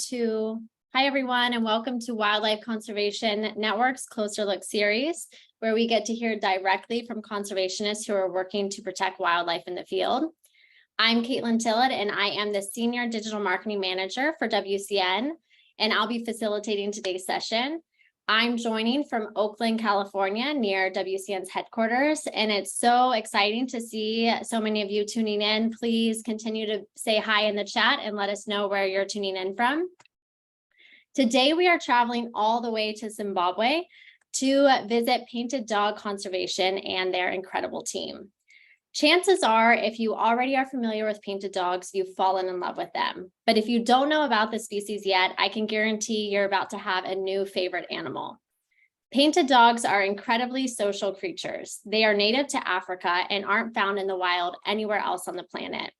Hi everyone, and welcome to Wildlife Conservation Network's Closer Look series, where we get to hear directly from conservationists who are working to protect wildlife in the field. I'm Caitlin Tillett, and I am the Senior Digital Marketing Manager for WCN, and I'll be facilitating today's session. I'm joining from Oakland, California, near WCN's headquarters, and it's so exciting to see so many of you tuning in. Please continue to say hi in the chat and let us know where you're tuning in from. Today, we are traveling all the way to Zimbabwe to visit Painted Dog Conservation and their incredible team. Chances are, if you already are familiar with painted dogs, you've fallen in love with them. But if you don't know about the species yet, I can guarantee you're about to have a new favorite animal. Painted dogs are incredibly social creatures. They are native to Africa and aren't found in the wild anywhere else on the planet.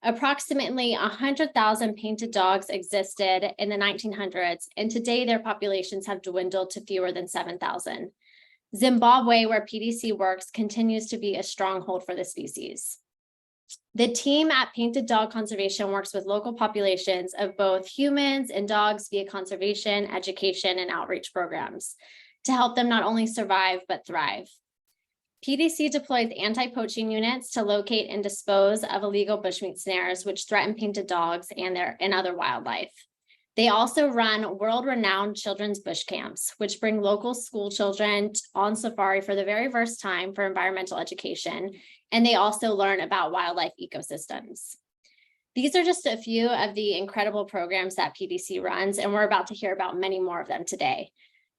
Approximately 100,000 painted dogs existed in the 1900s, and today their populations have dwindled to fewer than 7,000. Zimbabwe, where PDC works, continues to be a stronghold for the species. The team at Painted Dog Conservation works with local populations of both humans and dogs via conservation, education, and outreach programs to help them not only survive, but thrive. PDC deploys anti-poaching units to locate and dispose of illegal bushmeat snares, which threaten painted dogs and other wildlife. They also run world-renowned children's bush camps, which bring local school children on safari for the very first time for environmental education, and they also learn about wildlife ecosystems. These are just a few of the incredible programs that PDC runs, and we're about to hear about many more of them today.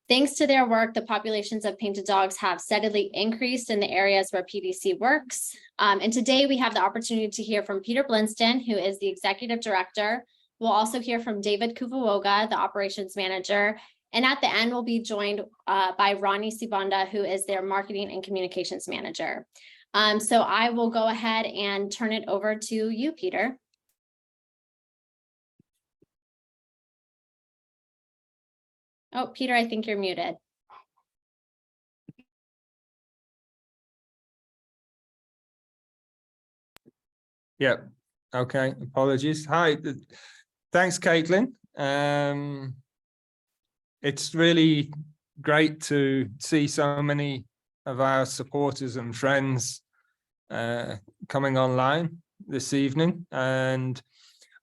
Thanks to their work, the populations of painted dogs have steadily increased in the areas where PDC works. And today we have the opportunity to hear from Peter Blinston, who is the executive director. We'll also hear from David Kuvawoga, the operations manager. And at the end, we'll be joined by Ronnie Sibanda, who is their marketing and communications manager. So I will go ahead and turn it over to you, Peter. Oh, Peter, I think you're muted. Yeah, okay, apologies. Hi. Thanks, Caitlin. It's really great to see so many of our supporters and friends coming online this evening. And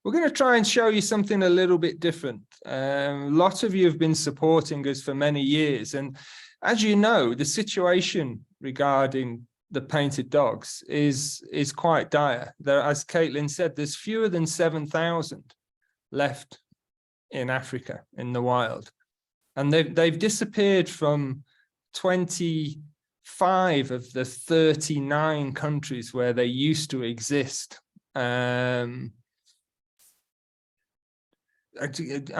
we're going to try and show you something a little bit different. Lots of you have been supporting us for many years. And as you know, the situation regarding the painted dogs is quite dire. There, as Caitlin said, there's fewer than 7,000 left in Africa in the wild, and they've disappeared from 25 of the 39 countries where they used to exist. I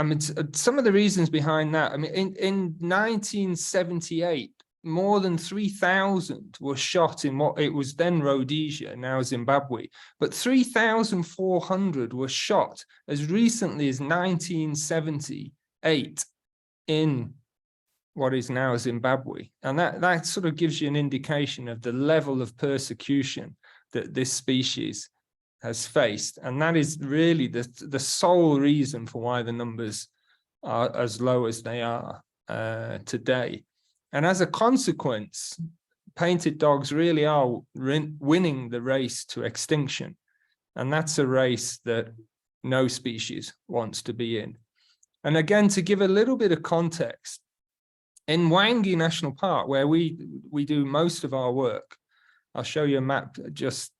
mean, some of the reasons behind that, I mean, in 1978, more than 3,000 were shot in what it was then Rhodesia, now Zimbabwe, but 3,400 were shot as recently as 1978 in what is now Zimbabwe. And that sort of gives you an indication of the level of persecution that this species has faced. And that is really the sole reason for why the numbers are as low as they are today. And as a consequence, painted dogs really are winning the race to extinction. And that's a race that no species wants to be in. And again, to give a little bit of context, in Hwange National Park, where we do most of our work, I'll show you a map just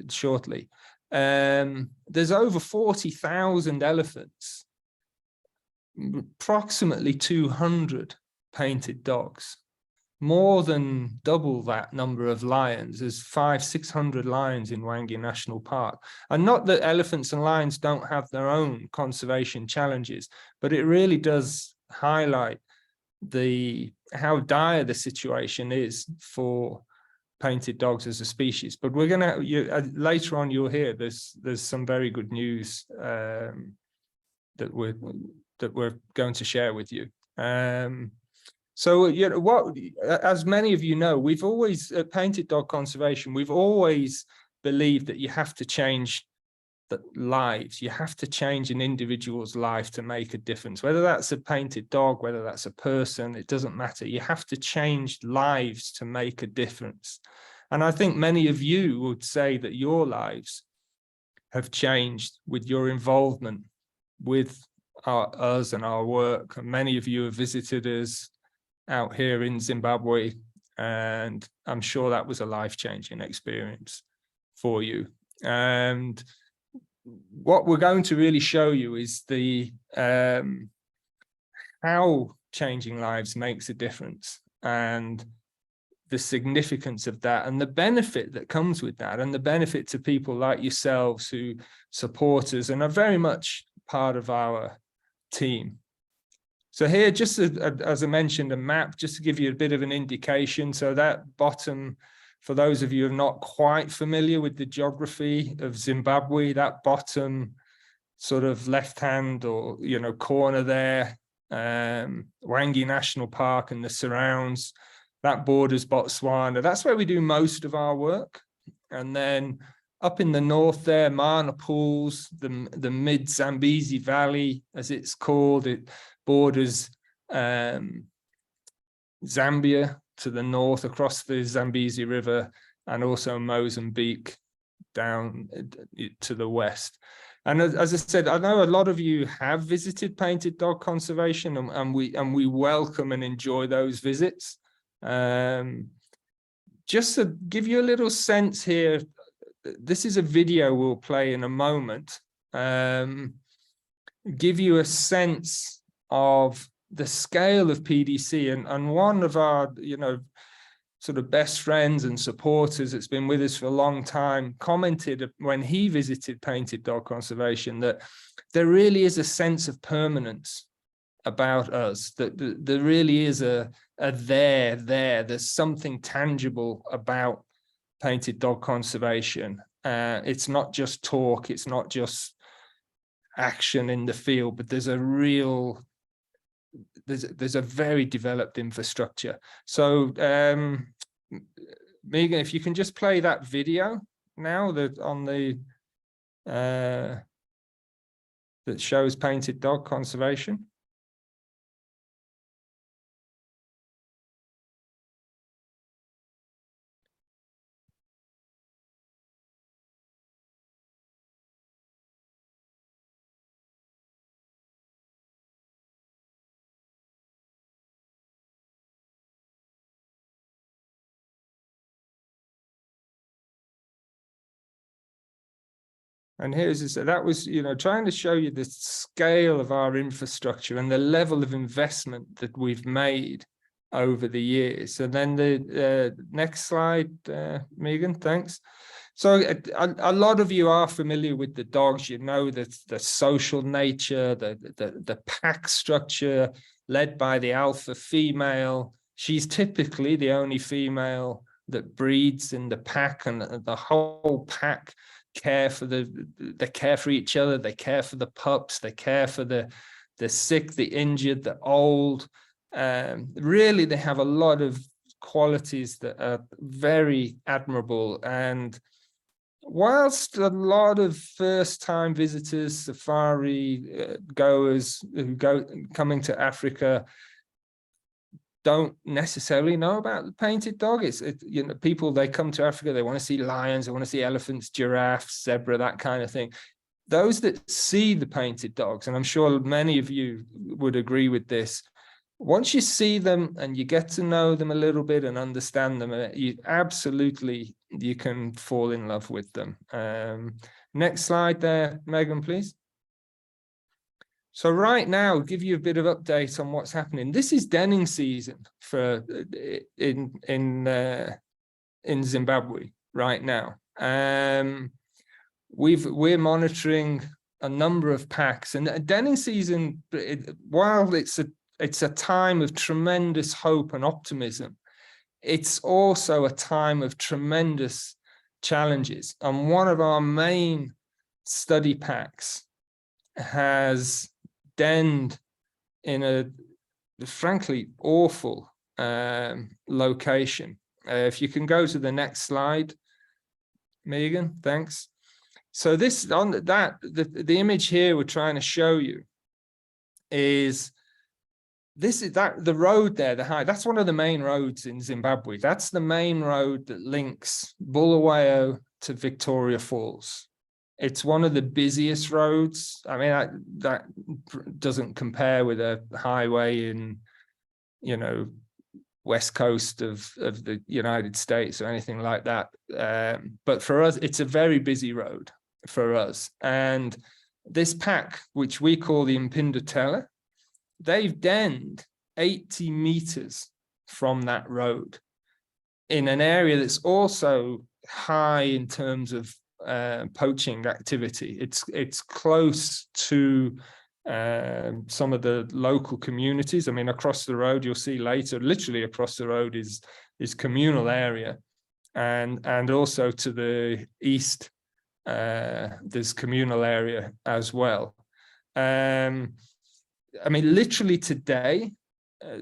shortly. There's over 40,000 elephants, approximately 200 painted dogs, more than double that number of lions. There's 500-600 lions in Hwange National Park. And not that elephants and lions don't have their own conservation challenges, but it really does highlight how dire the situation is for painted dogs as a species. But we're gonna later on you'll hear there's some very good news that we're going to share with you. So, you know, as many of you know, we've always, at Painted Dog Conservation, we've always believed that you have to change lives. You have to change an individual's life to make a difference, whether that's a painted dog, whether that's a person, it doesn't matter. You have to change lives to make a difference. And I think many of you would say that your lives have changed with your involvement with us and our work. And many of you have visited us out here in Zimbabwe, and I'm sure that was a life-changing experience for you. And what we're going to really show you is the how changing lives makes a difference, and the significance of that, and the benefit that comes with that, and the benefit to people like yourselves who support us and are very much part of our team. So here, just as I mentioned, a map, just to give you a bit of an indication. So that bottom, for those of you who are not quite familiar with the geography of Zimbabwe, that bottom sort of left-hand or, corner there, Hwange National Park and the surrounds, that borders Botswana. That's where we do most of our work. And then up in the north there, Mana Pools, the mid-Zambezi Valley, as it's called, it borders Zambia to the north across the Zambezi River, and also Mozambique down to the west. And as I said, I know a lot of you have visited painted dog conservation, and we welcome and enjoy those visits. Just to give you a little sense here, this is a video we'll play in a moment, give you a sense of the scale of PDC. And one of our, sort of best friends and supporters that's been with us for a long time commented when he visited painted dog conservation that there really is a sense of permanence about us, that there really is a there's something tangible about painted dog conservation. It's not just talk, it's not just action in the field, but there's a real, there's a very developed infrastructure. So Megan, if you can just play that video now that on the that shows painted dog conservation. And here's, that was, trying to show you the scale of our infrastructure and the level of investment that we've made over the years. And then the next slide, Megan, thanks. So a lot of you are familiar with the dogs. You know the social nature, the pack structure led by the alpha female. She's typically the only female that breeds in the pack, and the whole pack care for they care for each other, they care for the pups, they care for the sick, the injured, the old. Really, they have a lot of qualities that are very admirable. And whilst a lot of first-time visitors, safari goers who coming to Africa don't necessarily know about the painted dog, people, they come to Africa, they want to see lions, they want to see elephants, giraffes, zebra, that kind of thing. Those that see the painted dogs, and I'm sure many of you would agree with this, once you see them and you get to know them a little bit and understand them, you can fall in love with them. Next slide there, Megan, please. So right now, give you a bit of update on what's happening. This is denning season for in Zimbabwe right now. We're monitoring a number of packs, and denning season, while it's a time of tremendous hope and optimism, it's also a time of tremendous challenges. And one of our main study packs has denned in a frankly awful location. If you can go to the next slide, Megan, thanks. So this on that the image here we're trying to show you is the road there, that's one of the main roads in Zimbabwe. That's the main road that links Bulawayo to Victoria Falls. It's one of the busiest roads. I mean, that doesn't compare with a highway in, you know, west coast of the United States or anything like that. But for us, it's a very busy road for us. And this pack, which we call the Impindotella, they've denned 80 meters from that road in an area that's also high in terms of poaching activity. It's close to some of the local communities. I mean, across the road, you'll see later, literally across the road is communal area, and also to the east there's communal area as well. I mean, literally today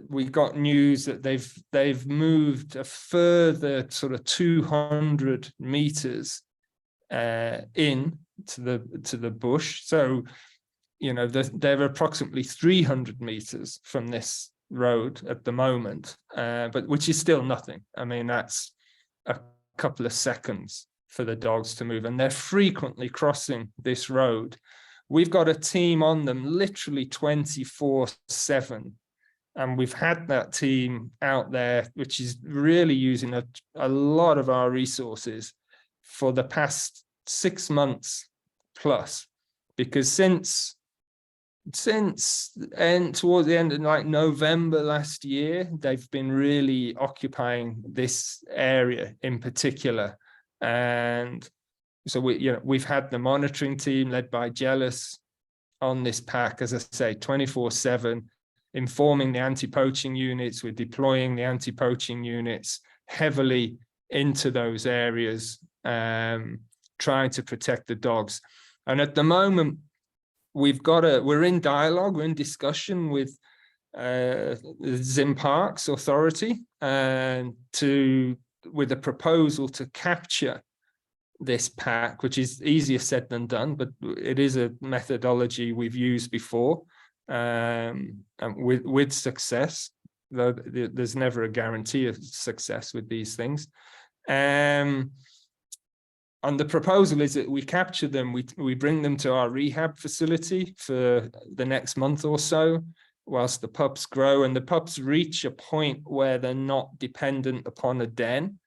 we got news that they've moved a further sort of 200 meters in to the bush. So, you know, they're approximately 300 meters from this road at the moment, but which is still nothing. I mean, that's a couple of seconds for the dogs to move, and they're frequently crossing this road. We've got a team on them literally 24/7, and we've had that team out there, which is really using a lot of our resources for the past 6 months plus, because since towards the end of like November last year, they've been really occupying this area in particular. And so we've had the monitoring team led by Jealous on this pack, as I say, 24/7, informing the anti-poaching units. We're deploying the anti-poaching units heavily into those areas, trying to protect the dogs. And at the moment, we're in dialogue, we're in discussion with Zim Parks Authority with a proposal to capture this pack, which is easier said than done, but it is a methodology we've used before, and with success, though there's never a guarantee of success with these things. And the proposal is that we capture them, we bring them to our rehab facility for the next month or so, whilst the pups grow, and the pups reach a point where they're not dependent upon a den,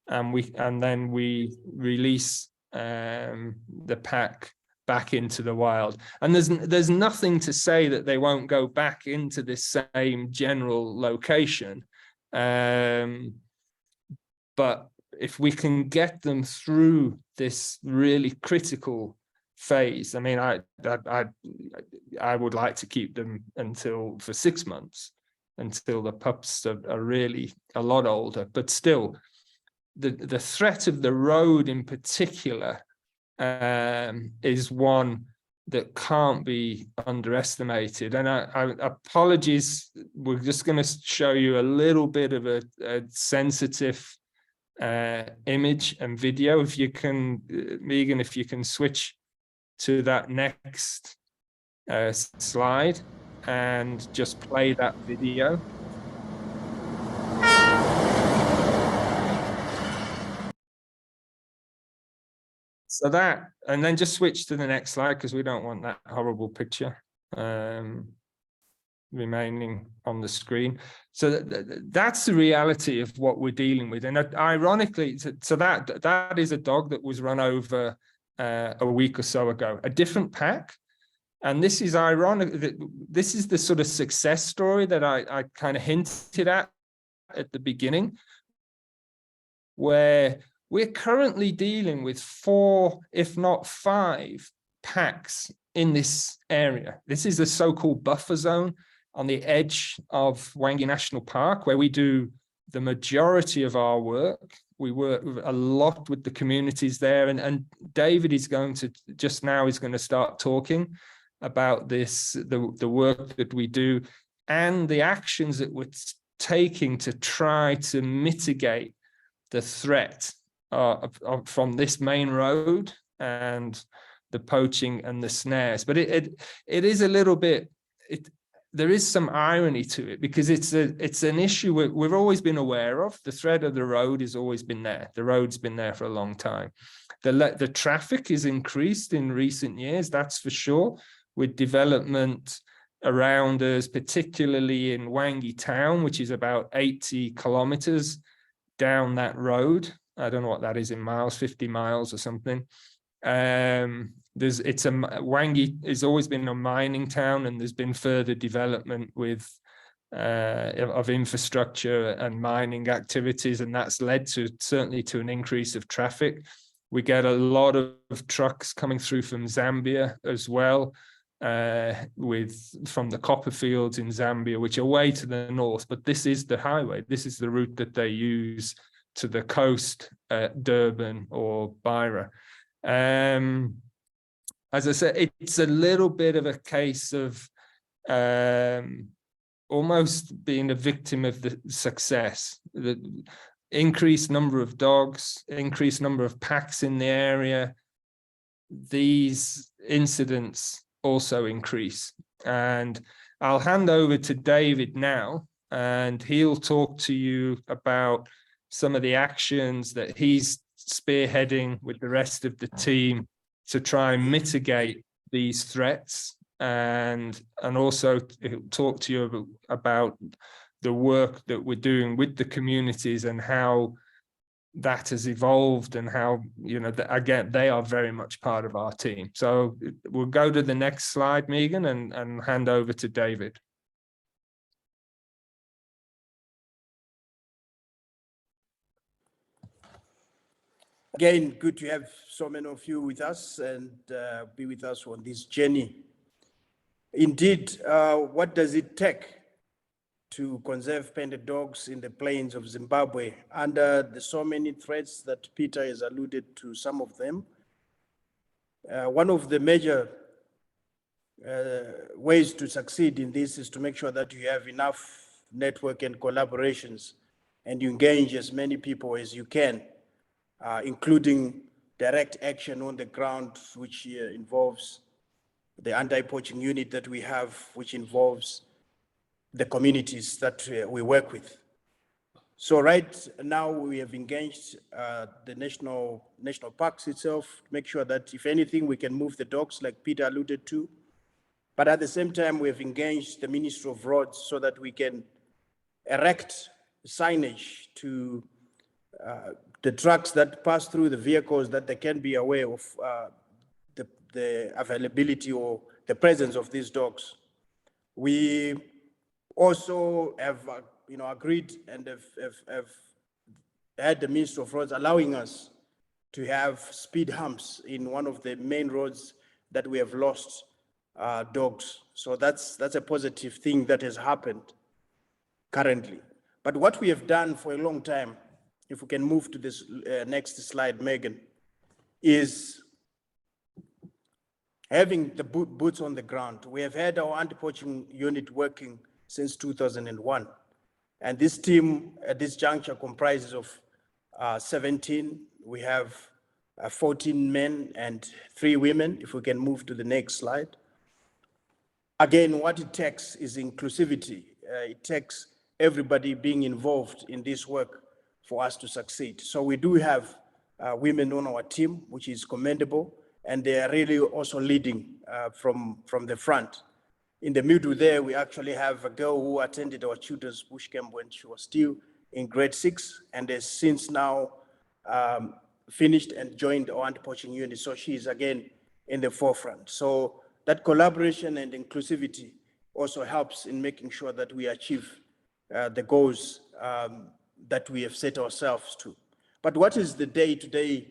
and then we release the pack back into the wild. And there's nothing to say that they won't go back into this same general location, but if we can get them through this really critical phase, I mean, I would like to keep them for 6 months, until the pups are really a lot older. But still, the threat of the road in particular is one that can't be underestimated. And I apologies, we're just going to show you a little bit of a sensitive image and video. If you can, Megan, if you can switch to that next slide and just play that video. So that, and then just switch to the next slide, because we don't want that horrible picture remaining on the screen. So that's the reality of what we're dealing with. And ironically, so that is a dog that was run over a week or so ago, a different pack. And this is ironic, that this is the sort of success story that I kind of hinted at the beginning, where we're currently dealing with 4, if not 5 packs in this area. This is the so-called buffer zone on the edge of Hwange National Park, where we do the majority of our work. We work a lot with the communities there, and David is going to just now is going to start talking about this, the work that we do and the actions that we're taking to try to mitigate the threat from this main road and the poaching and the snares. But it is a little bit, there is some irony to it, because it's an issue we've always been aware of. The threat of the road has always been there. The road's been there for a long time. The traffic is increased in recent years, that's for sure, with development around us, particularly in Hwange town, which is about 80 kilometers down that road. I don't know what that is in miles, 50 miles or something. Hwange has always been a mining town, and there's been further development with of infrastructure and mining activities, and that's led to certainly to an increase of traffic. We get a lot of trucks coming through from Zambia as well, from the copper fields in Zambia, which are way to the north, but this is the highway. This is the route that they use to the coast, Durban or Beira. As I said, it's a little bit of a case of almost being a victim of the success. The increased number of dogs, increased number of packs in the area, these incidents also increase. And I'll hand over to David now, and he'll talk to you about some of the actions that he's spearheading with the rest of the team to try and mitigate these threats, and also talk to you about the work that we're doing with the communities and how that has evolved, and how, you know, again, they are very much part of our team. So we'll go to the next slide, Megan, and hand over to David. Again, good to have so many of you with us and be with us on this journey. Indeed, what does it take to conserve painted dogs in the plains of Zimbabwe under the so many threats that Peter has alluded to some of them? One of the major ways to succeed in this is to make sure that you have enough network and collaborations, and you engage as many people as you can, including direct action on the ground, which involves the anti-poaching unit that we have, which involves the communities that we work with. So right now we have engaged the national parks itself to make sure that if anything, we can move the dogs like Peter alluded to. But at the same time, we have engaged the Ministry of Roads so that we can erect signage to the trucks that pass through the vehicles, that they can be aware of the availability or the presence of these dogs. We also have agreed and have had the Ministry of Roads allowing us to have speed humps in one of the main roads that we have lost dogs. So that's a positive thing that has happened currently. But what we have done for a long time, if we can move to this next slide, Megan, is having the boots on the ground. We have had our anti-poaching unit working since 2001. And this team at this juncture comprises of 17. We have 14 men and 3 women. If we can move to the next slide. Again, what it takes is inclusivity. It takes everybody being involved in this work for us to succeed. So we do have women on our team, which is commendable, and they are really also leading from the front. In the middle there, we actually have a girl who attended our children's bush camp when she was still in grade 6, and has since now finished and joined our anti-poaching unit. So she is again in the forefront. So that collaboration and inclusivity also helps in making sure that we achieve the goals that we have set ourselves to. But what is the day-to-day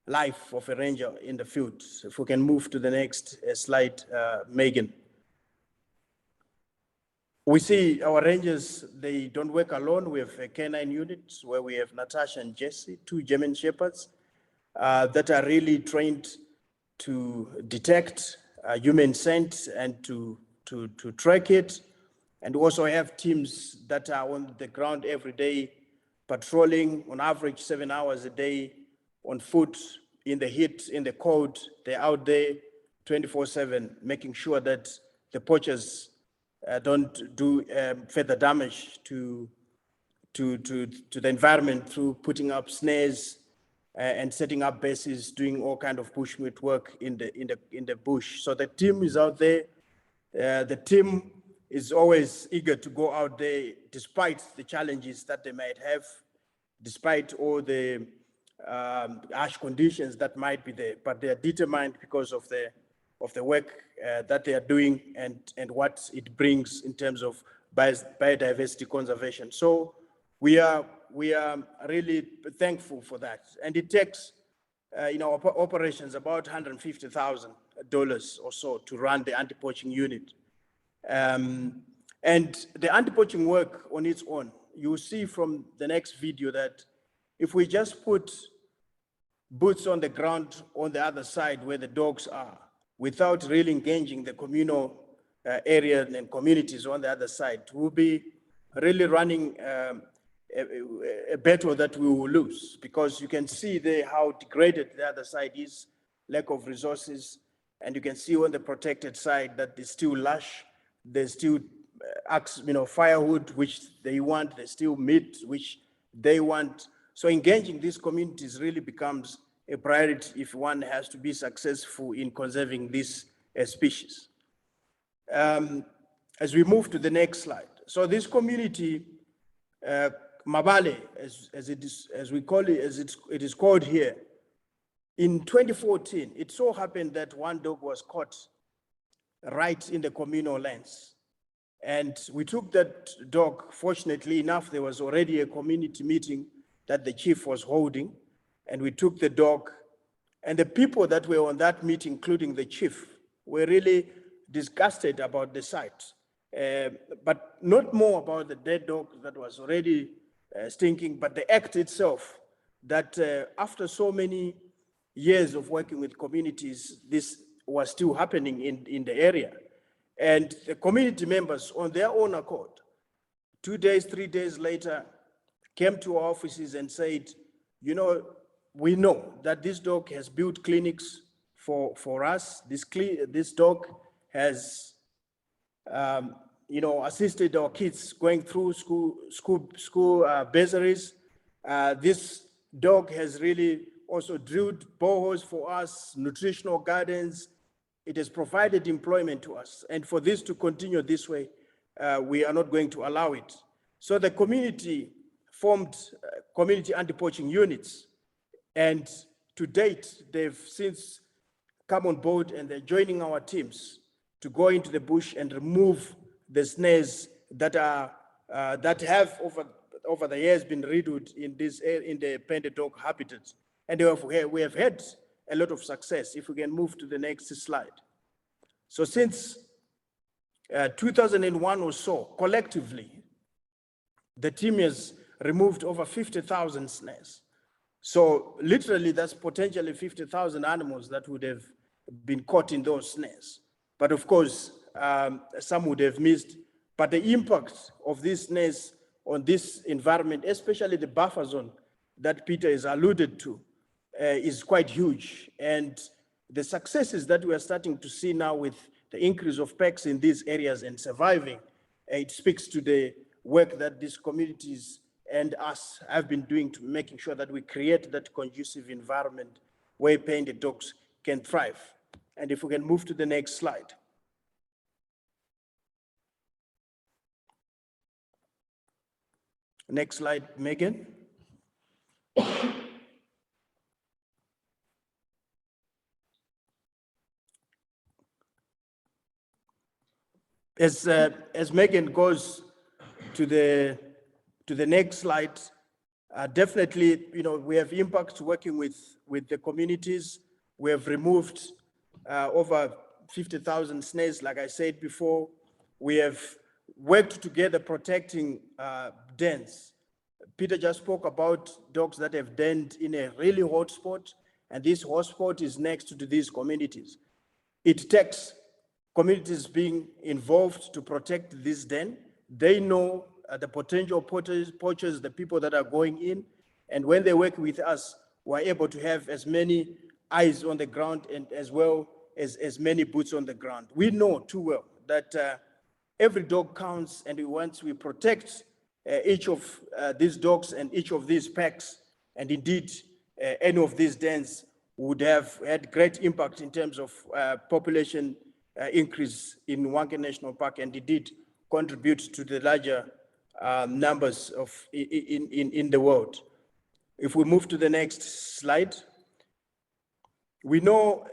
life of a ranger in the field? If we can move to the next slide, Megan. We see our rangers, they don't work alone. We have a canine unit where we have Natasha and Jesse, 2 German Shepherds that are really trained to detect human scent and to track it. And we also have teams that are on the ground every day, patrolling on average 7 hours a day on foot in the heat, in the cold. They're out there 24/7, making sure that the poachers don't do further damage to the environment through putting up snares and setting up bases, doing all kind of bushmeat work in the bush. So the team is out there. The team is always eager to go out there, despite the challenges that they might have, despite all the harsh conditions that might be there. But they are determined because of the work that they are doing and what it brings in terms of biodiversity conservation. So we are really thankful for that. And it takes, in our operations, about $150,000 or so to run the anti-poaching unit. And the anti-poaching work on its own, you'll see from the next video that if we just put boots on the ground on the other side where the dogs are, without really engaging the communal area and communities on the other side, we'll be really running a battle that we will lose, because you can see there how degraded the other side is, lack of resources, and you can see on the protected side that there's still lush, there's still firewood, which they want, there's still meat, which they want. So engaging these communities really becomes a priority if one has to be successful in conserving this species. As we move to the next slide. So this community, Mabale, as we call it, it is called here. In 2014, it so happened that one dog was caught right in the communal lands. And we took that dog. Fortunately enough, there was already a community meeting that the chief was holding. And we took the dog, and the people that were on that meeting, including the chief, were really disgusted about the site, but not more about the dead dog that was already stinking, but the act itself, that after so many years of working with communities, this was still happening in the area. And the community members, on their own accord, 2 days, 3 days later, came to our offices and said, we know that this dog has built clinics for us. This dog has, assisted our kids going through school bursaries. This dog has really also drilled boreholes for us, nutritional gardens. It has provided employment to us. And for this to continue this way, we are not going to allow it. So the community formed community anti-poaching units. And to date, they've since come on board and they're joining our teams to go into the bush and remove the snares that have over the years been riddled in the painted dog habitat. And we have had a lot of success. If we can move to the next slide. So since 2001 or so, collectively, the team has removed over 50,000 snares. So literally, that's potentially 50,000 animals that would have been caught in those snares. But of course, some would have missed. But the impact of these snares on this environment, especially the buffer zone that Peter has alluded to, is quite huge. And the successes that we are starting to see now with the increase of packs in these areas and surviving, it speaks to the work that these communities and us have been doing to making sure that we create that conducive environment where painted dogs can thrive. And if we can move to the next slide. Next slide, Megan. As Megan goes to the next slide, definitely, we have impacts working with the communities. We have removed over 50,000 snares, like I said before. We have worked together protecting dens. Peter just spoke about dogs that have denned in a really hot spot, and this hot spot is next to these communities. It takes communities being involved to protect this den. They know the potential poachers, the people that are going in, and when they work with us, we're able to have as many eyes on the ground and as well as many boots on the ground. We know too well that every dog counts, and once we protect each of these dogs and each of these packs, and indeed any of these dens would have had great impact in terms of population increase in Hwange National Park, and indeed contribute to the larger numbers of in the world. If we move to the next slide, we know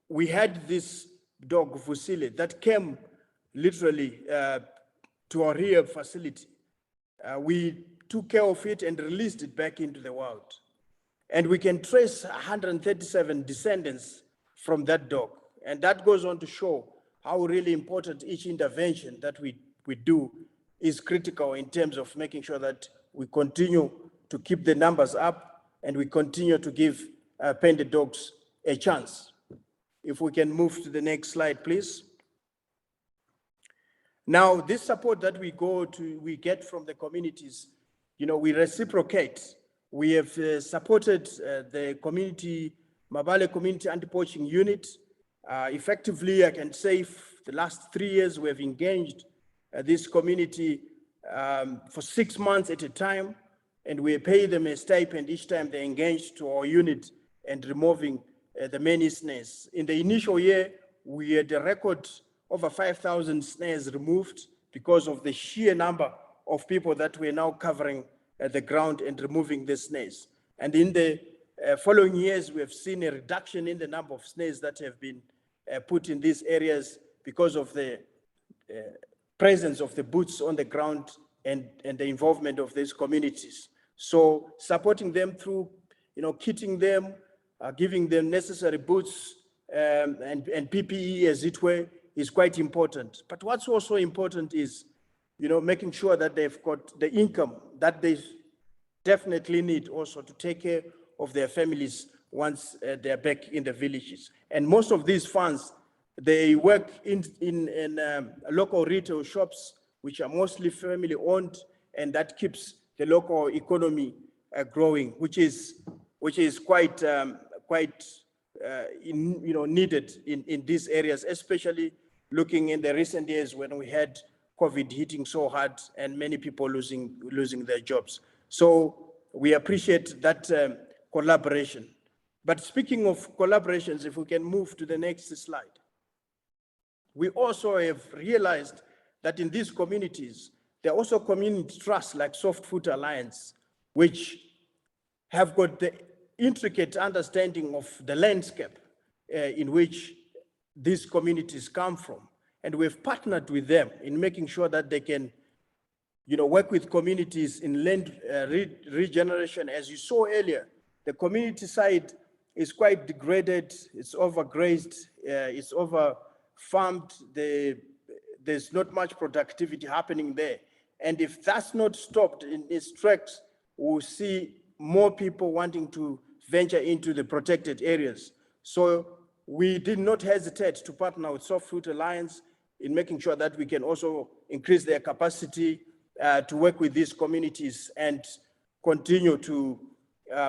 we had this dog Vusile that came literally to our rehab facility. We took care of it and released it back into the wild. And we can trace 137 descendants from that dog. And that goes on to show how really important each intervention that we do is critical in terms of making sure that we continue to keep the numbers up and we continue to give painted dogs a chance. If we can move to the next slide, please. Now, this support that we get from the communities, we reciprocate. We have supported the community, Mabale Community Anti-Poaching Unit. Effectively, I can say the last 3 years, we have engaged this community for 6 months at a time, and we pay them a stipend each time they engage to our unit and removing the many snares. In the initial year, we had a record over 5,000 snares removed because of the sheer number of people that we're now covering the ground and removing the snares. And in the following years, we have seen a reduction in the number of snares that have been put in these areas because of the presence of the boots on the ground and the involvement of these communities. So supporting them through, kitting them, giving them necessary boots and PPE, as it were, is quite important. But what's also important is, making sure that they've got the income that they definitely need also to take care of their families once they're back in the villages. And most of these funds, they work in local retail shops, which are mostly family owned, and that keeps the local economy growing, which is quite needed in these areas, especially looking in the recent years when we had COVID hitting so hard and many people losing their jobs. So we appreciate that collaboration. But speaking of collaborations, if we can move to the next slide. We also have realized that in these communities, there are also community trusts like Soft Food Alliance, which have got the intricate understanding of the landscape in which these communities come from. And we've partnered with them in making sure that they can work with communities in land regeneration. As you saw earlier, the community side is quite degraded, it's overgrazed, it's over-farmed, there's not much productivity happening there. And if that's not stopped in its tracks, we'll see more people wanting to venture into the protected areas. So we did not hesitate to partner with Soft Food Alliance in making sure that we can also increase their capacity to work with these communities and continue to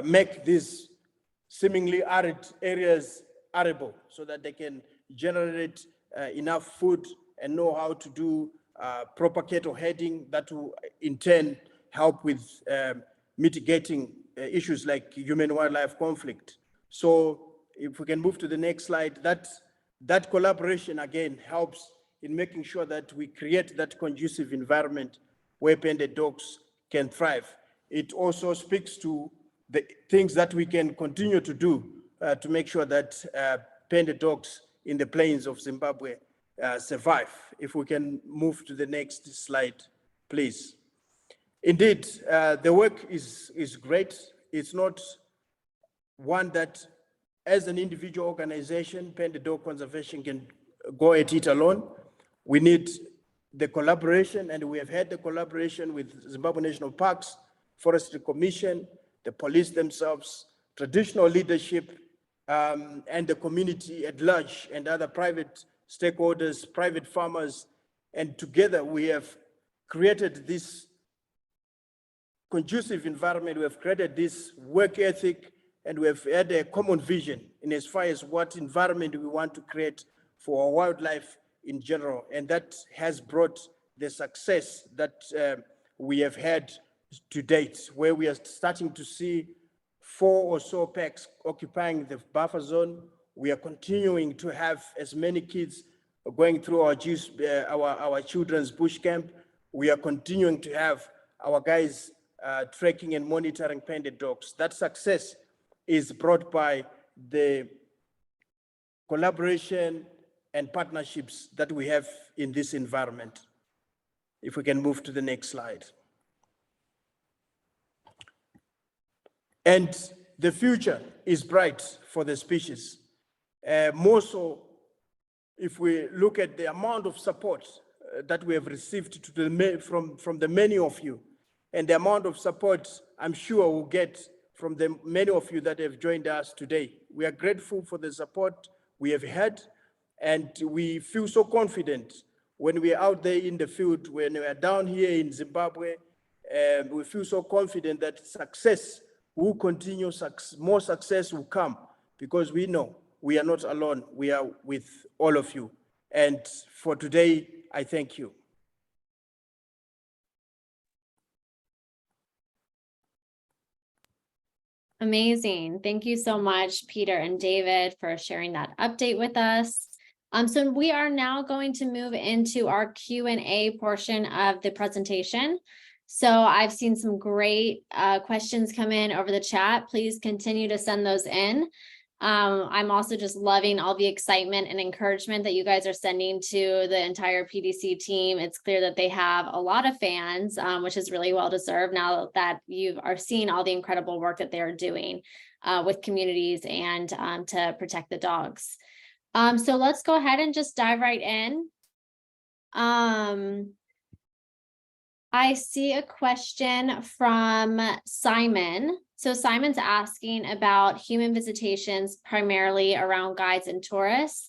make these seemingly arid areas arable so that they can generate enough food and know how to do proper cattle herding that will in turn help with mitigating issues like human-wildlife conflict. So if we can move to the next slide, that collaboration again helps in making sure that we create that conducive environment where painted dogs can thrive. It also speaks to the things that we can continue to do to make sure that painted dogs in the plains of Zimbabwe survive. If we can move to the next slide, please. Indeed, the work is great. It's not one that, as an individual organization, painted dog conservation can go at it alone. We need the collaboration, and we have had the collaboration with Zimbabwe National Parks, Forestry Commission, the police themselves, traditional leadership, and the community at large, and other private stakeholders, private farmers, and together we have created this conducive environment. We have created this work ethic and we have had a common vision in as far as what environment we want to create for our wildlife in general. And that has brought the success that we have had to date, where we are starting to see 4 or so packs occupying the buffer zone. We are continuing to have as many kids going through our children's bush camp. We are continuing to have our guys tracking and monitoring painted dogs. That success is brought by the collaboration and partnerships that we have in this environment. If we can move to the next slide. And the future is bright for the species. More so, if we look at the amount of support that we have received from the many of you, and the amount of support I'm sure we'll get from the many of you that have joined us today. We are grateful for the support we have had, and we feel so confident when we are out there in the field, when we are down here in Zimbabwe. We feel so confident that success will continue, more success will come, because we know we are not alone. We are with all of you. And for today, I thank you. Amazing. Thank you so much, Peter and David, for sharing that update with us. So we are now going to move into our Q&A portion of the presentation. So I've seen some great questions come in over the chat. Please continue to send those in. I'm also just loving all the excitement and encouragement that you guys are sending to the entire PDC team. It's clear that they have a lot of fans, which is really well deserved now that you are seeing all the incredible work that they're doing with communities and to protect the dogs. So let's go ahead and just dive right in. I see a question from Simon. So Simon's asking about human visitations, primarily around guides and tourists.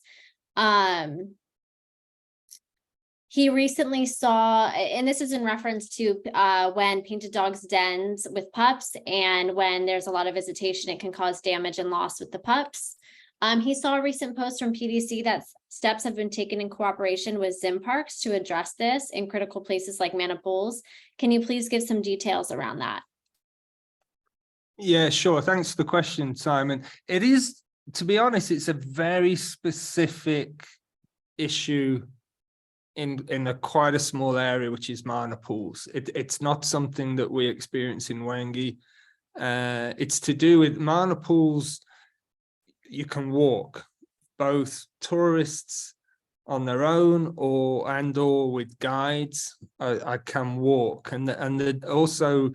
He recently saw, and this is in reference to when painted dogs dens with pups, and when there's a lot of visitation, it can cause damage and loss with the pups. He saw a recent post from PDC that steps have been taken in cooperation with Zim Parks to address this in critical places like Mana Pools. Can you please give some details around that? Yeah, sure. Thanks for the question, Simon. It is, to be honest, it's a very specific issue in quite a small area, which is Mana Pools. It's not something that we experience in Hwange. It's to do with Mana Pools. You can walk, both tourists on their own or with guides. I can walk, and also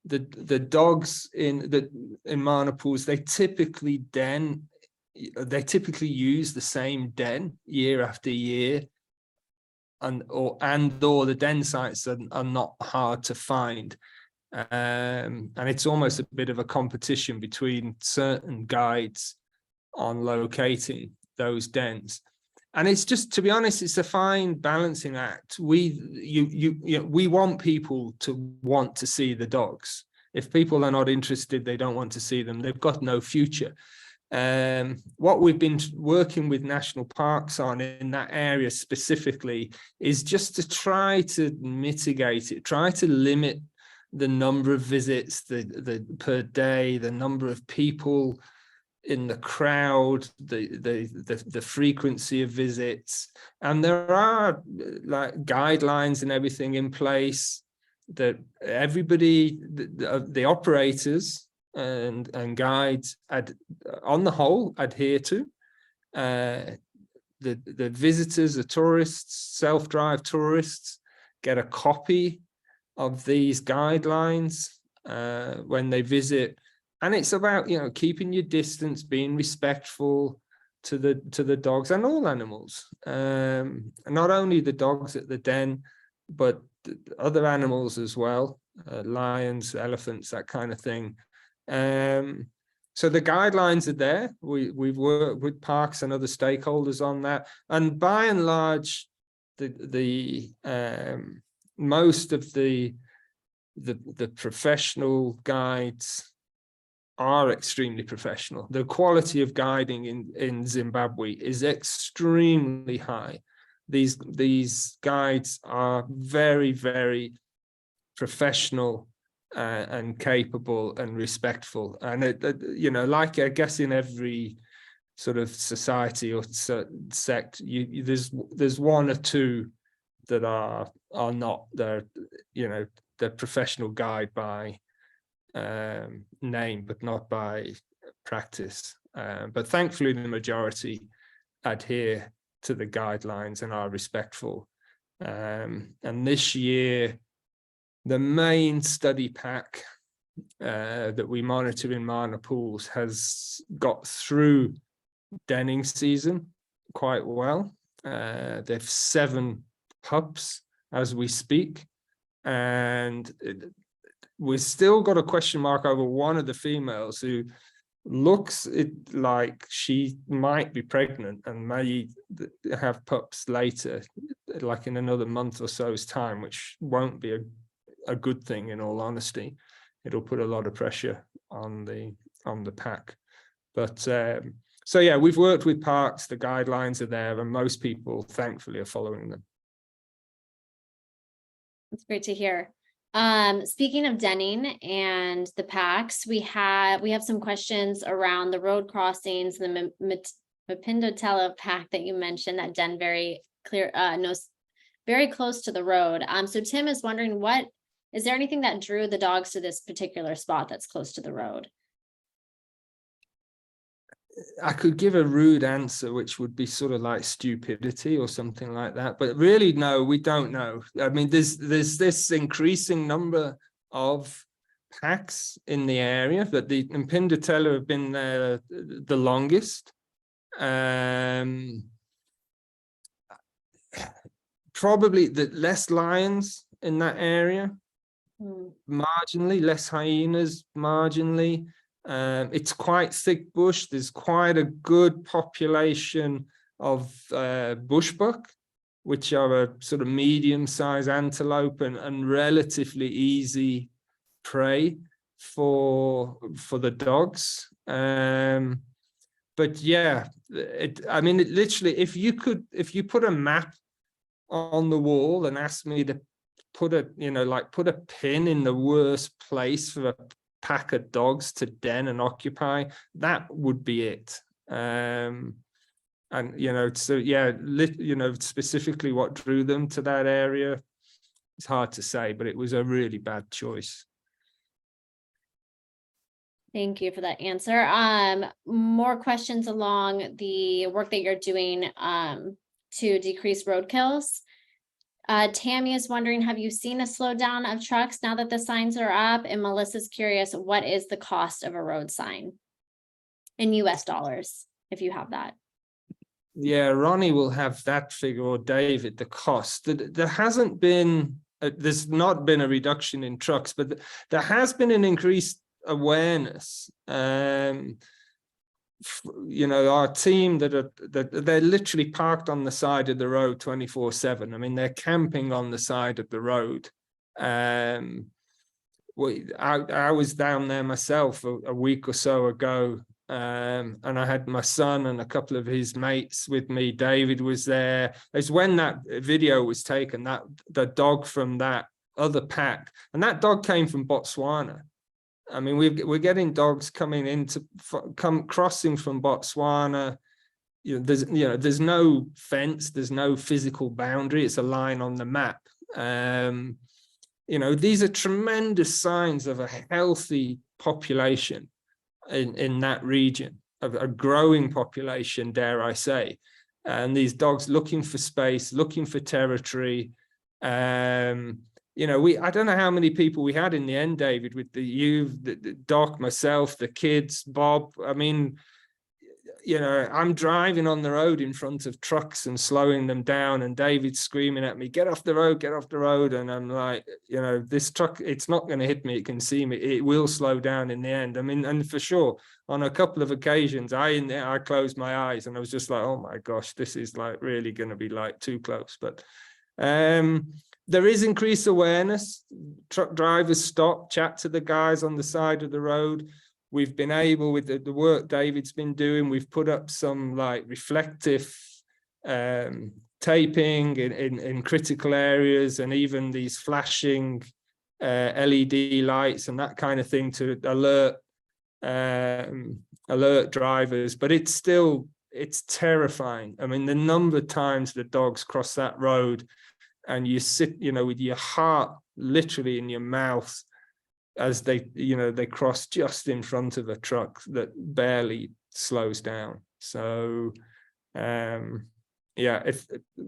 the dogs in Mana Pools, they typically use the same den year after year, and the den sites are not hard to find. And it's almost a bit of a competition between certain guides on locating those dens. And it's just, to be honest, it's a fine balancing act. We want people to want to see the dogs. If people are not interested, they don't want to see them, they've got no future. What we've been working with national parks on in that area specifically is just to try to mitigate it, try to limit the number of visits per day, the number of people in the crowd, the frequency of visits. And there are like guidelines and everything in place that everybody, the operators and guides on the whole adhere to. The visitors, the tourists, self-drive tourists, get a copy of these guidelines when they visit. And it's about, keeping your distance, being respectful to the dogs and all animals. Not only the dogs at the den, but other animals as well, lions, elephants, that kind of thing. So the guidelines are there. We've worked with parks and other stakeholders on that. And by and large, most of the professional guides are extremely professional. The quality of guiding in Zimbabwe is extremely high. These guides are very, very professional and capable and respectful. And you know, like I guess in every sort of society or sect, there's one or two that are not. They're, you know, they're professional guide by name, but not by practice. But thankfully, the majority adhere to the guidelines and are respectful. And this year, the main study pack that we monitor in Mana pools has got through denning season quite well. They've 7 pups as we speak, and we've still got a question mark over one of the females who looks like she might be pregnant and may have pups later, like in another month or so's time, which won't be a good thing, in all honesty. It'll put a lot of pressure on the pack. But so yeah, we've worked with parks, the guidelines are there, and most people thankfully are following them. That's great to hear. Speaking of denning and the packs, we have some questions around the road crossings, the Mapindotella pack that you mentioned that den very close to the road. So Tim is wondering, is there anything that drew the dogs to this particular spot that's close to the road? I could give a rude answer, which would be sort of like stupidity or something like that. But really, no, we don't know. I mean, there's this increasing number of packs in the area, but the Mapindotella have been there the longest. Probably the less lions in that area, marginally, less hyenas, marginally. It's quite thick bush. There's quite a good population of bushbuck, which are a sort of medium-sized antelope and relatively easy prey for the dogs. But yeah, I mean, it literally, if you put a map on the wall and asked me to put a pin in the worst place for a pack of dogs to den and occupy, that would be it. And so yeah, specifically what drew them to that area, it's hard to say, but it was a really bad choice. Thank you for that answer. More questions along the work that you're doing to decrease roadkills. Tammy is wondering, have you seen a slowdown of trucks now that the signs are up? And Melissa's curious, what is the cost of a road sign in US dollars, if you have that? Yeah, Ronnie will have that figure, or David, the cost. There hasn't been, there's not been a reduction in trucks, but there has been an increased awareness. Our team they're literally parked on the side of the road 24/7. I mean, they're camping on the side of the road. I was down there myself a week or so ago, and I had my son and a couple of his mates with me. David was there. It's when that video was taken, that the dog from that other pack, and that dog came from Botswana. I mean, we're getting dogs coming crossing from Botswana. There's no fence, there's no physical boundary. It's a line on the map. These are tremendous signs of a healthy population in that region, of a growing population, dare I say. And these dogs looking for space, looking for territory. I don't know how many people we had in the end, David, with the Doc, myself, the kids, Bob. I mean, I'm driving on the road in front of trucks and slowing them down, and David's screaming at me, get off the road, get off the road. And I'm like, this truck, it's not going to hit me. It can see me. It will slow down in the end. I mean, and for sure, on a couple of occasions, I closed my eyes and I was just like, oh my gosh, this is like really going to be like too close. But there is increased awareness. Truck drivers stop, chat to the guys on the side of the road. we've been able, with the work David's been doing, we've put up some like reflective taping in critical areas, and even these flashing LED lights and that kind of thing to alert drivers. But it's terrifying. I mean, the number of times the dogs cross that road and you sit, with your heart literally in your mouth as they cross just in front of a truck that barely slows down. So yeah, if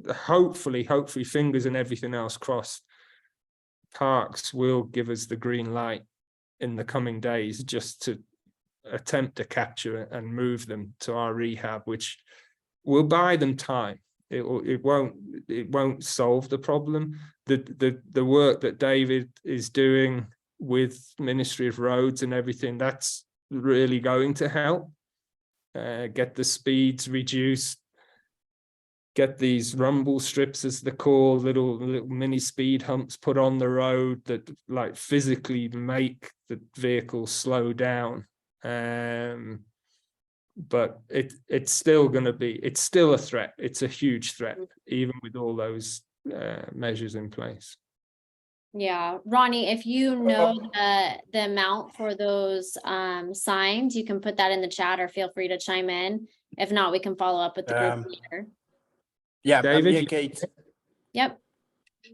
hopefully fingers and everything else crossed, parks will give us the green light in the coming days just to attempt to capture and move them to our rehab, which will buy them time. It won't solve the problem. The work that David is doing with Ministry of Roads and everything, that's really going to help get the speeds reduced, get these rumble strips, as they're called, little mini speed humps put on the road that like physically make the vehicle slow down. But it's still going to be, it's still a threat. It's a huge threat, even with all those measures in place. Yeah, Ronnie, if you know the amount for those signs, you can put that in the chat or feel free to chime in. If not, we can follow up with the group later. Yeah, David, I'm here, Kate. Yep.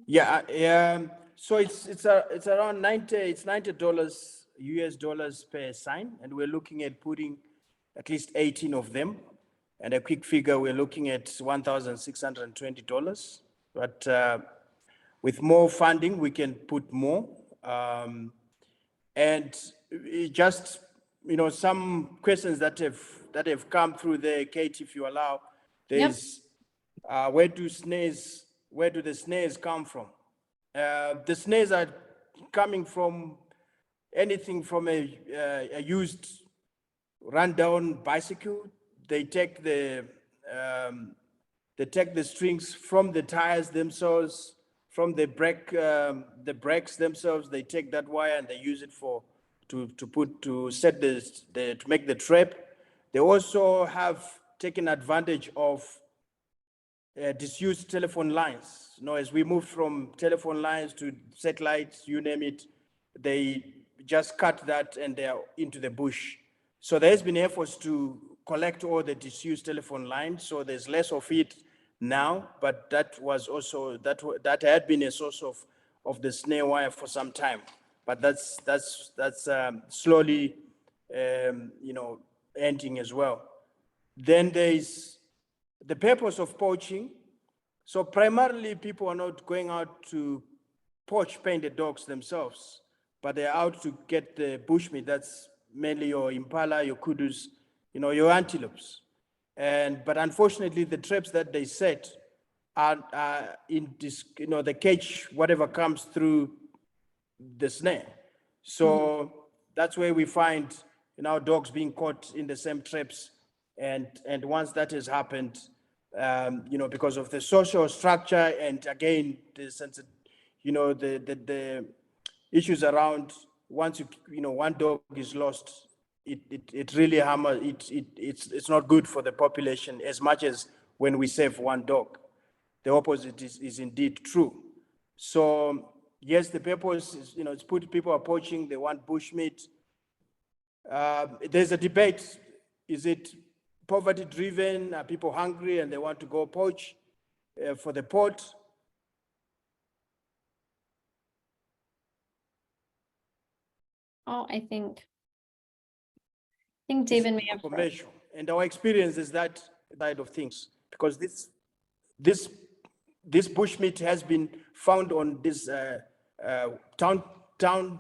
Yeah, so it's around $90 US dollars per sign, and we're looking at putting at least 18 of them. And a quick figure, we're looking at $1,620. But with more funding, we can put more. And it just, some questions that have come through there, Kate, if you allow. There's where do the snares come from? The snares are coming from anything from a used rundown bicycle. They take the strings from the tires themselves, from the brakes themselves. They take that wire and they use it to make the trap. They also have taken advantage of disused telephone lines. As we move from telephone lines to satellites, you name it, they just cut that and they're into the bush. So there's been efforts to collect all the disused telephone lines. So there's less of it now, but that was also, that had been a source of the snare wire for some time. But that's slowly, ending as well. Then there's the purpose of poaching. So primarily people are not going out to poach painted dogs themselves, but they're out to get the bushmeat. That's mainly your impala, your kudus, your antelopes. But unfortunately, the traps that they set are in this, the cage, whatever comes through the snare. So that's where we find, dogs being caught in the same traps. And once that has happened, because of the social structure and again, the sense, the issues around once one dog is lost, it really hammers. It's not good for the population as much as when we save one dog. The opposite is indeed true. So yes, the purpose is, it's put people are poaching. They want bushmeat. There's a debate. Is it poverty driven? Are people hungry and they want to go poach for the pot? Oh, I think David may have. Commercial. And our experience is that side of things, because this bushmeat has been found on these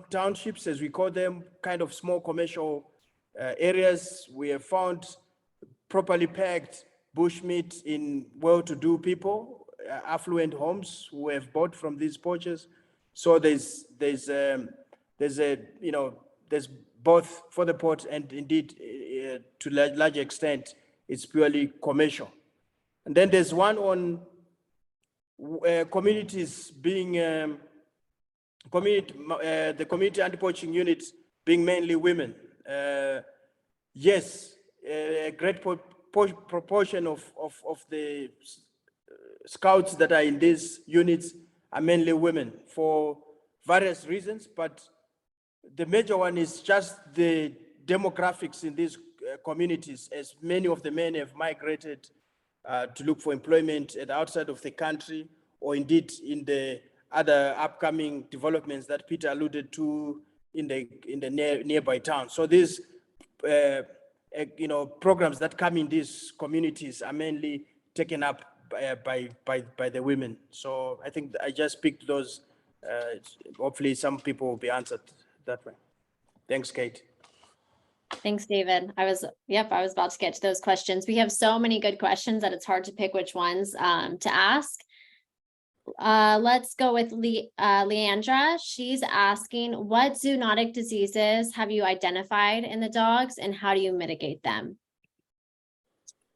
townships, as we call them, kind of small commercial areas. We have found properly packed bushmeat in well-to-do people, affluent homes who have bought from these poachers. So there's both for the pot and indeed to a large extent it's purely commercial. And then there's one on communities being the community anti-poaching units being mainly women. Yes, a great proportion of the scouts that are in these units are mainly women for various reasons, but the major one is just the demographics in these communities, as many of the men have migrated to look for employment at the outside of the country, or indeed in the other upcoming developments that Peter alluded to in the nearby town. So these programs that come in these communities are mainly taken up by the women. So I think I just picked those. Hopefully some people will be answered that way. Thanks, Kate. Thanks, David. I was about to get to those questions. We have so many good questions that it's hard to pick which ones to ask. Let's go with Leandra. She's asking, what zoonotic diseases have you identified in the dogs and how do you mitigate them?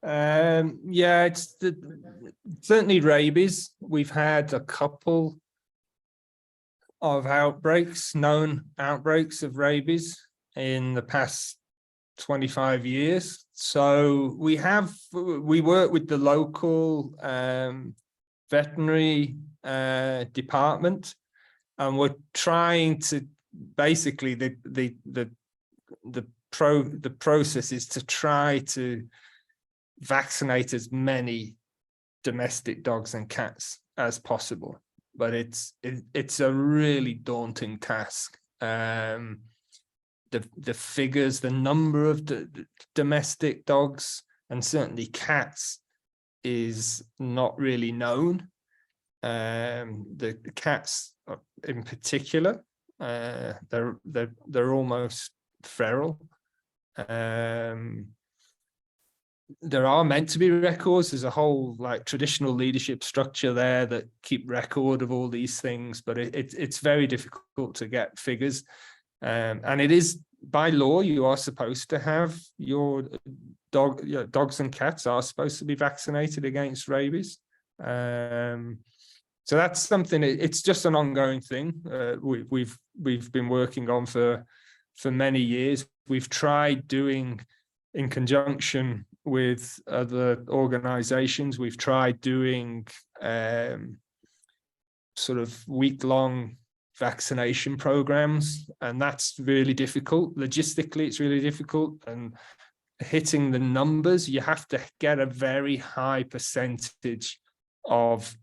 Yeah, it's certainly rabies. We've had a couple of known outbreaks of rabies in the past 25 years. So we work with the local veterinary department, and we're trying to basically the process is to try to vaccinate as many domestic dogs and cats as possible, but it's a really daunting task. The figures, the number of the domestic dogs and certainly cats is not really known. The cats in particular, they're almost feral. There are meant to be records. There's a whole like traditional leadership structure there that keep record of all these things, but it's very difficult to get figures. And it is by law, you are supposed to have your dogs and cats are supposed to be vaccinated against rabies. So that's something. It's just an ongoing thing. We've been working on for many years. We've tried doing in conjunction with other organizations. We've tried doing sort of week-long vaccination programs, and that's really difficult. Logistically, it's really difficult, and hitting the numbers, you have to get a very high percentage of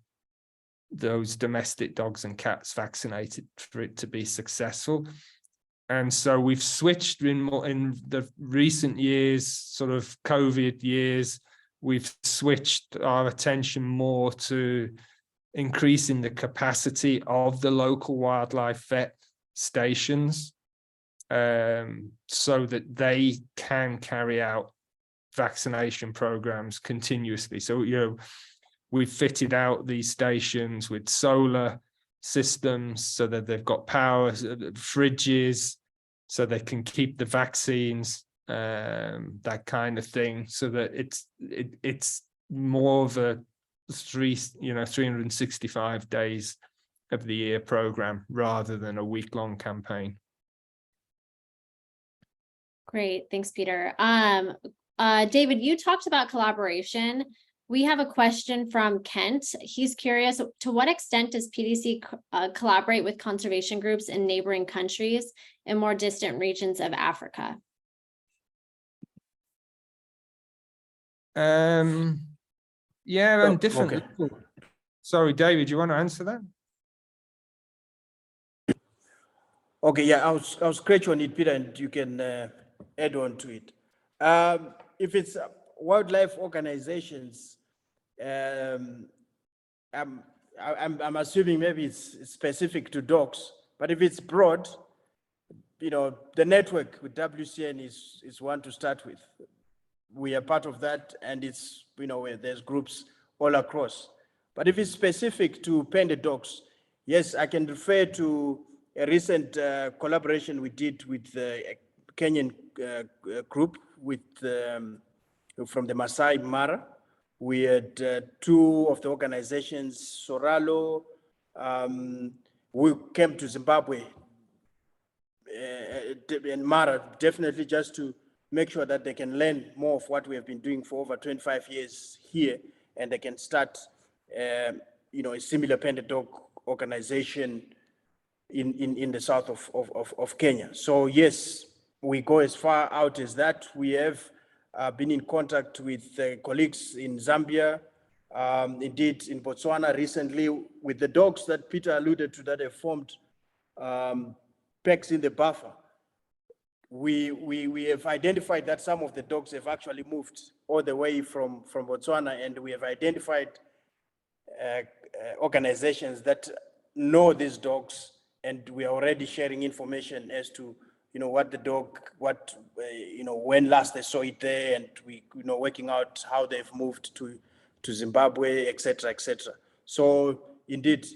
those domestic dogs and cats vaccinated for it to be successful. And so we've switched in the recent years, sort of COVID years, we've switched our attention more to increasing the capacity of the local wildlife vet stations so that they can carry out vaccination programs continuously. So, we've fitted out these stations with solar systems so that they've got power, fridges, so they can keep the vaccines, that kind of thing, so that it's more of a 365 days of the year program rather than a week-long campaign. Great, thanks, Peter. David, you talked about collaboration. We have a question from Kent. He's curious, to what extent does PDC collaborate with conservation groups in neighboring countries and more distant regions of Africa? Yeah, and different. Okay. Sorry, David, you want to answer that? Okay, yeah, I'll scratch on it, Peter, and you can add on to it. If it's wildlife organizations, I'm assuming maybe it's specific to dogs, but if it's broad, the network with WCN is one to start with. We are part of that, and it's, where there's groups all across. But if it's specific to panda dogs, yes, I can refer to a recent collaboration we did with a Kenyan group from the Masai Mara. We had two of the organizations, Soralo, we came to Zimbabwe and Mara, definitely just to make sure that they can learn more of what we have been doing for over 25 years here, and they can start, a similar panda dog organization in the south of Kenya. So yes, we go as far out as that. We have been in contact with colleagues in Zambia, indeed in Botswana recently, with the dogs that Peter alluded to that have formed packs in the buffer. We have identified that some of the dogs have actually moved all the way from Botswana, and we have identified organizations that know these dogs, and we are already sharing information as to what the dog, when last they saw it there, and we working out how they've moved to Zimbabwe, etc., etc. So indeed,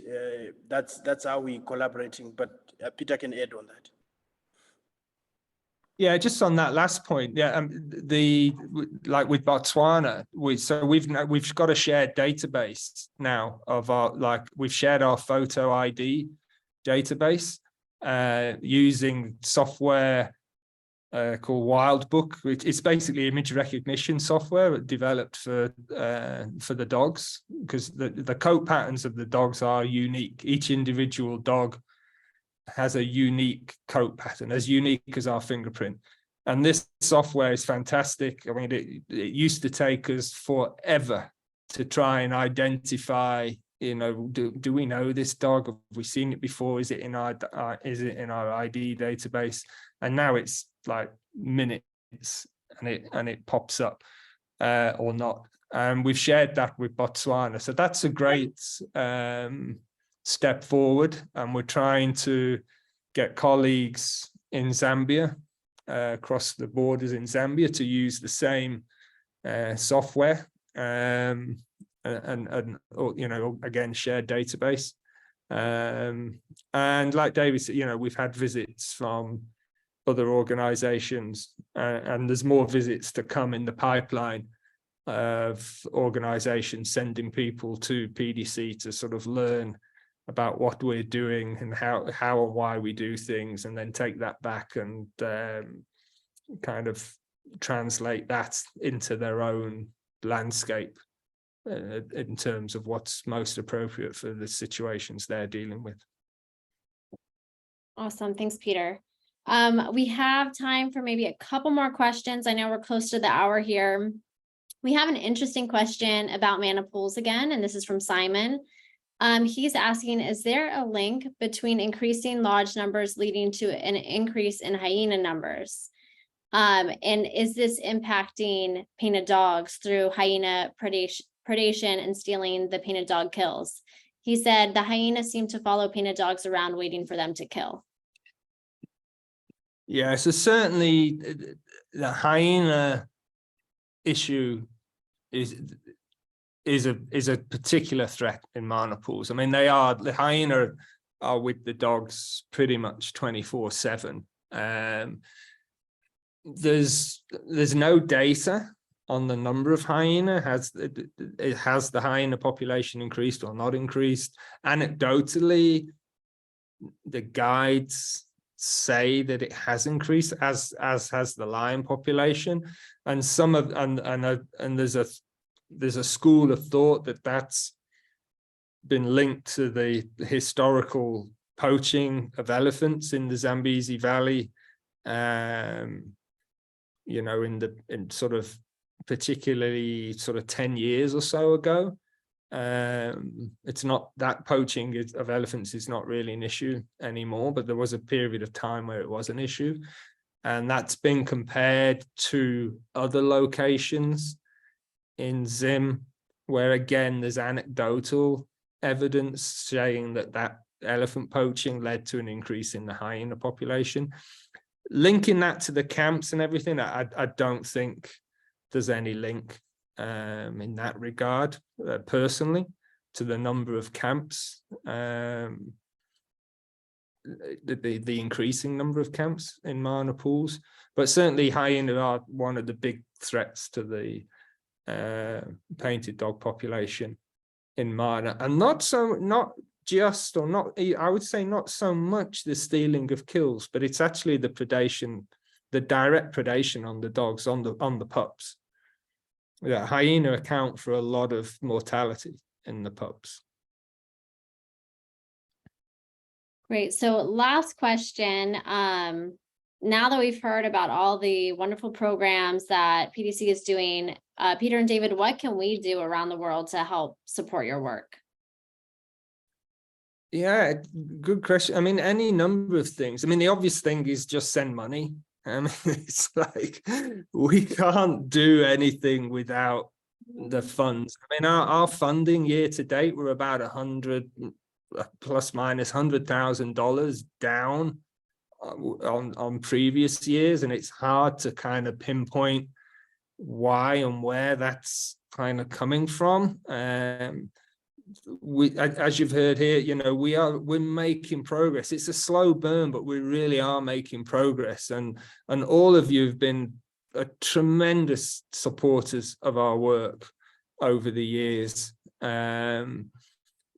that's how we collaborating. But Peter can add on that. Yeah, just on that last point, yeah, like with Botswana, we've got a shared database now of we've shared our photo ID database using software called Wildbook, which is basically image recognition software developed for the dogs, because the coat patterns of the dogs are unique. Each individual dog has a unique coat pattern, as unique as our fingerprint. And this software is fantastic. I mean, it used to take us forever to try and identify, do we know this dog? Have we seen it before? Is it in our ID database? And now it's like minutes and it pops up or not. And we've shared that with Botswana. So that's a great step forward, and we're trying to get colleagues in Zambia, across the borders in Zambia, to use the same software and again, shared database. And like David said, we've had visits from other organizations, and there's more visits to come in the pipeline of organizations sending people to PDC to sort of learn about what we're doing and how and why we do things, and then take that back and kind of translate that into their own landscape in terms of what's most appropriate for the situations they're dealing with. Awesome. Thanks, Peter. We have time for maybe a couple more questions. I know we're close to the hour here. We have an interesting question about mana pools again, and this is from Simon. He's asking, is there a link between increasing lodge numbers leading to an increase in hyena numbers? And is this impacting painted dogs through hyena predation and stealing the painted dog kills? He said the hyenas seem to follow painted dogs around waiting for them to kill. Yeah, so certainly the hyena issue is a particular threat in mana pools. I mean, the hyena are with the dogs pretty much 24/7. There's no data on the number of hyena. Has the hyena population increased or not increased? Anecdotally, the guides say that it has increased, as has the lion population, and there's a school of thought that that's been linked to the historical poaching of elephants in the Zambezi Valley, in sort of particularly sort of 10 years or so ago. It's not that poaching of elephants is not really an issue anymore, but there was a period of time where it was an issue, and that's been compared to other locations in Zim, where again there's anecdotal evidence saying that elephant poaching led to an increase in the hyena population. Linking that to the camps and everything, I don't think there's any link in that regard, personally, to the number of camps, the increasing number of camps in mana pools. But certainly hyena are one of the big threats to the painted dog population in Mana, and not just, or not, I would say not so much the stealing of kills, but it's actually the predation, the direct predation on the dogs, on the pups. Yeah, hyena account for a lot of mortality in the pups. Great. So last question. Now that we've heard about all the wonderful programs that PDC is doing, Peter and David, what can we do around the world to help support your work? Yeah, good question. I mean, any number of things. I mean, the obvious thing is just send money. I mean, it's like we can't do anything without the funds. I mean, our funding year to date, we're about 100 plus minus $100,000 down on previous years, and it's hard to kind of pinpoint why and where that's kind of coming from. We, as you've heard here, you know, we're making progress. It's a slow burn, but we really are making progress, and all of you have been tremendous supporters of our work over the years,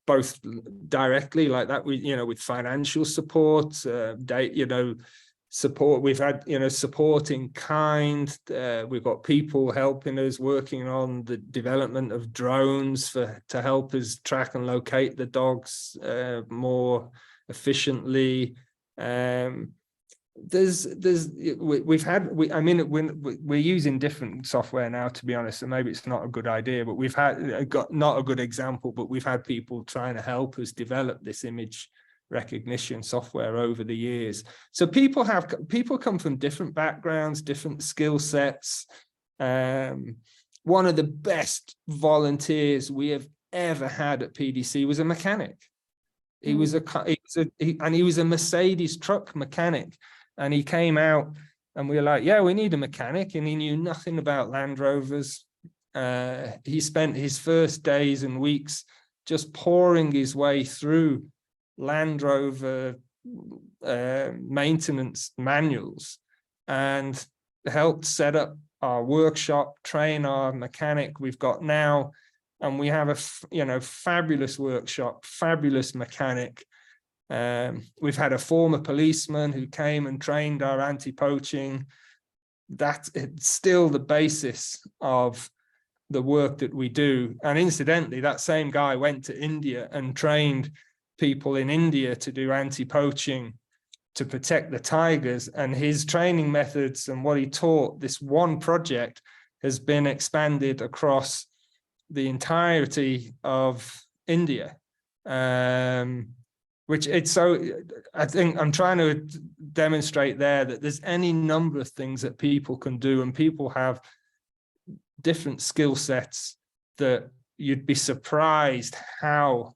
both directly like that, with financial support, support. We've had, support in kind. We've got people helping us, working on the development of drones to help us track and locate the dogs more efficiently. We're using different software now, to be honest, so maybe it's not a good idea, but we've got not a good example, but we've had people trying to help us develop this image recognition software over the years. So people come from different backgrounds, different skill sets. One of the best volunteers we have ever had at PDC was a mechanic. He was a Mercedes truck mechanic, and he came out and we were like, yeah, we need a mechanic, and he knew nothing about Land Rovers. He spent his first days and weeks just pouring his way through Land Rover maintenance manuals and helped set up our workshop, train our mechanic we've got now, and we have a fabulous workshop, fabulous mechanic. We've had a former policeman who came and trained our anti-poaching. That's still the basis of the work that we do. And incidentally, that same guy went to India and trained people in India to do anti-poaching to protect the tigers, and his training methods and what he taught, this one project, has been expanded across the entirety of India. Which it's so, I think I'm trying to demonstrate there that there's any number of things that people can do, and people have different skill sets that you'd be surprised how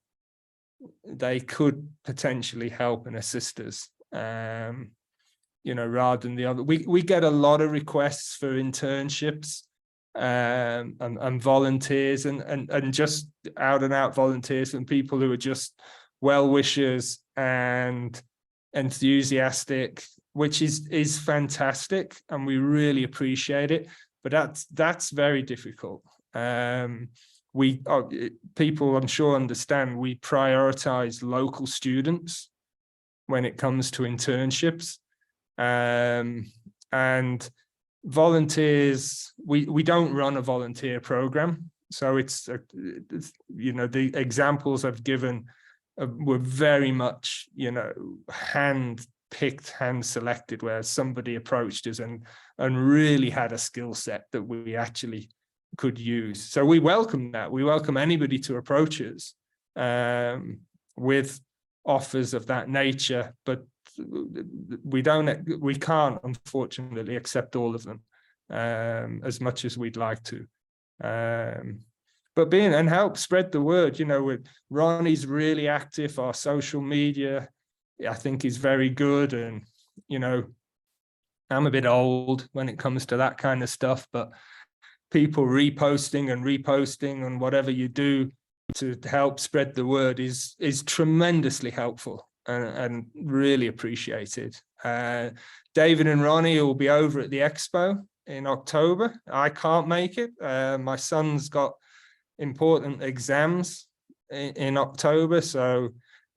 they could potentially help and assist us, rather than the other. We get a lot of requests for internships and volunteers and just out and out volunteers, and people who are just well-wishers and enthusiastic, which is fantastic, and we really appreciate it. But that's very difficult. People, I'm sure, understand we prioritize local students when it comes to internships, and volunteers. We don't run a volunteer program, so it's the examples I've given were very much hand-picked, hand-selected, where somebody approached us and really had a skill set that we actually could use. So we welcome that. We welcome anybody to approach us with offers of that nature, but we can't, unfortunately, accept all of them as much as we'd like to. But help spread the word. With Ronnie's really active. Our social media, I think, is very good. And, I'm a bit old when it comes to that kind of stuff, but people reposting and whatever you do to help spread the word is tremendously helpful and really appreciated. David and Ronnie will be over at the expo in October. I can't make it. My son's got important exams in October, so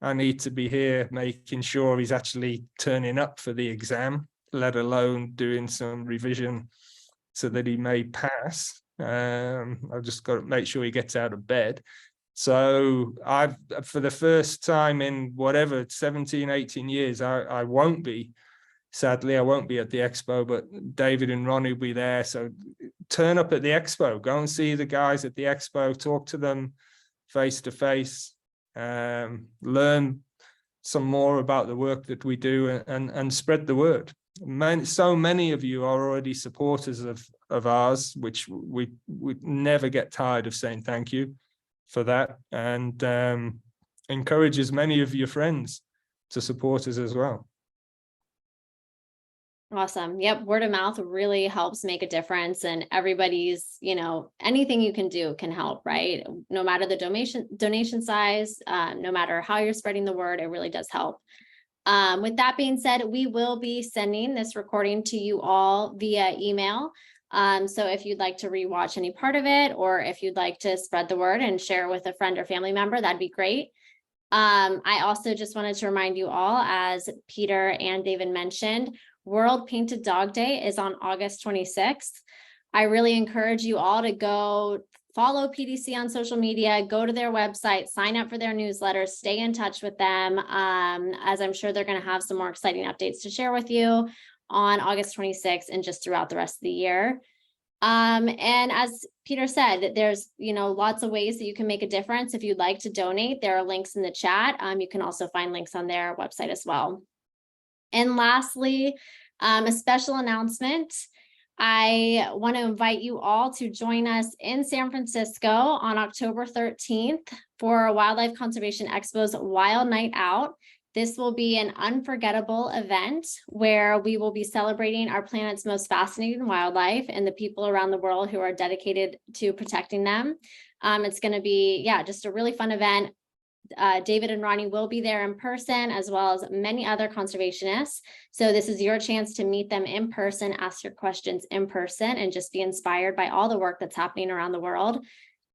I need to be here making sure he's actually turning up for the exam, let alone doing some revision so that he may pass. I've just got to make sure he gets out of bed. So I've, for the first time in whatever, 17, 18 years, I won't be, sadly, I won't be at the expo, but David and Ronnie will be there. So turn up at the expo, go and see the guys at the expo, talk to them face to face, learn some more about the work that we do and spread the word. So many of you are already supporters of ours, which we never get tired of saying thank you for that, and encourage as many of your friends to support us as well. Awesome. Yep. Word of mouth really helps make a difference, and everybody's, anything you can do can help, right? No matter the donation size, no matter how you're spreading the word, it really does help. With that being said, we will be sending this recording to you all via email. So if you'd like to rewatch any part of it, or if you'd like to spread the word and share with a friend or family member, that'd be great. I also just wanted to remind you all, as Peter and David mentioned, World Painted Dog Day is on August 26th. I really encourage you all to go follow PDC on social media, go to their website, sign up for their newsletters, stay in touch with them, as I'm sure they're going to have some more exciting updates to share with you on August 26th and just throughout the rest of the year. And as Peter said, there's, lots of ways that you can make a difference. If you'd like to donate, there are links in the chat. You can also find links on their website as well. And lastly, a special announcement. I want to invite you all to join us in San Francisco on October 13th for Wildlife Conservation Expo's Wild Night Out. This will be an unforgettable event where we will be celebrating our planet's most fascinating wildlife and the people around the world who are dedicated to protecting them. It's going to be, just a really fun event. David and Ronnie will be there in person, as well as many other conservationists. So this is your chance to meet them in person, ask your questions in person, and just be inspired by all the work that's happening around the world.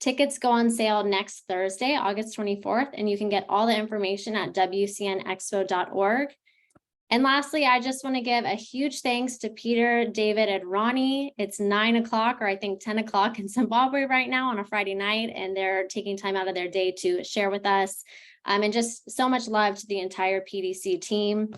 Tickets go on sale next Thursday, August 24th, and you can get all the information at wcnexpo.org. And lastly, I just want to give a huge thanks to Peter, David, and Ronnie. It's 9 o'clock, or I think 10 o'clock in Zimbabwe right now on a Friday night, and they're taking time out of their day to share with us. And just so much love to the entire PDC team.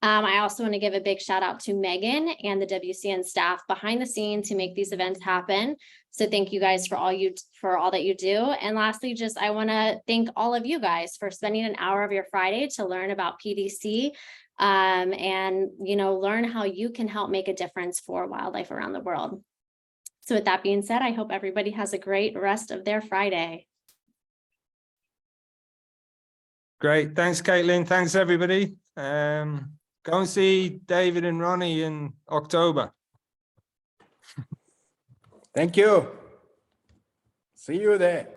I also want to give a big shout out to Megan and the WCN staff behind the scenes who make these events happen. So thank you guys for all that you do. And lastly, I want to thank all of you guys for spending an hour of your Friday to learn about PDC. And learn how you can help make a difference for wildlife around the world. So with that being said, I hope everybody has a great rest of their Friday. Great. Thanks, Caitlin. Thanks, everybody. Go and see David and Ronnie in October. Thank you. See you there.